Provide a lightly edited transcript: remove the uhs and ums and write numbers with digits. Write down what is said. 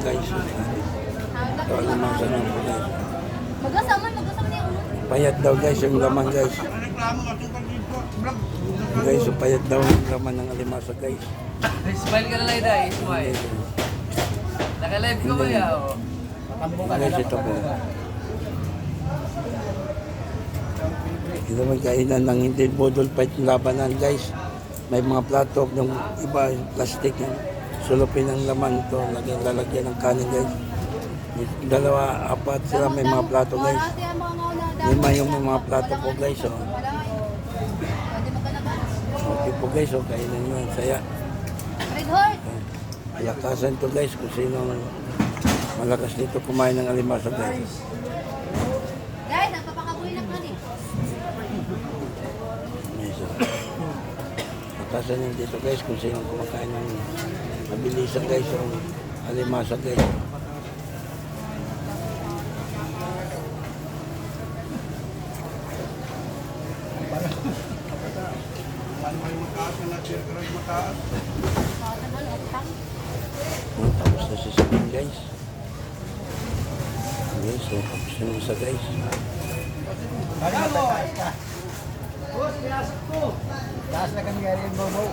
guys. Ito alimasa ng guys. Magasaman niya ulo. Payat daw guys yung laman guys. Guys, yung payat daw yung laman ng alimasa guys. Smile ka na lang, Day. Smile. Naka-live ko ba yan? Guys, ito po. Ito magkainan ng hindi budol fight yung labanan guys. May mga plato ng iba, yung plastic yung sulupin ng laman ito. Lalagyan ng kanin guys. Dalawa, apat sila may mga plato guys. 5 yung may mga plato po guys. Oh. Okay po guys, oh, kainan nyo. Saya. Red Heart. Malakasan to guys kung sino malakas dito kumain ng alimasa guys. Guys, nagpapakabuhin ng kanin. Malakasan yun dito guys kung sino kumakain ng mabilisan guys yung alimasa guys. Tapos na si Sabine guys. Guys, so tapos na isa guys. Taas na kami gari yung bobo.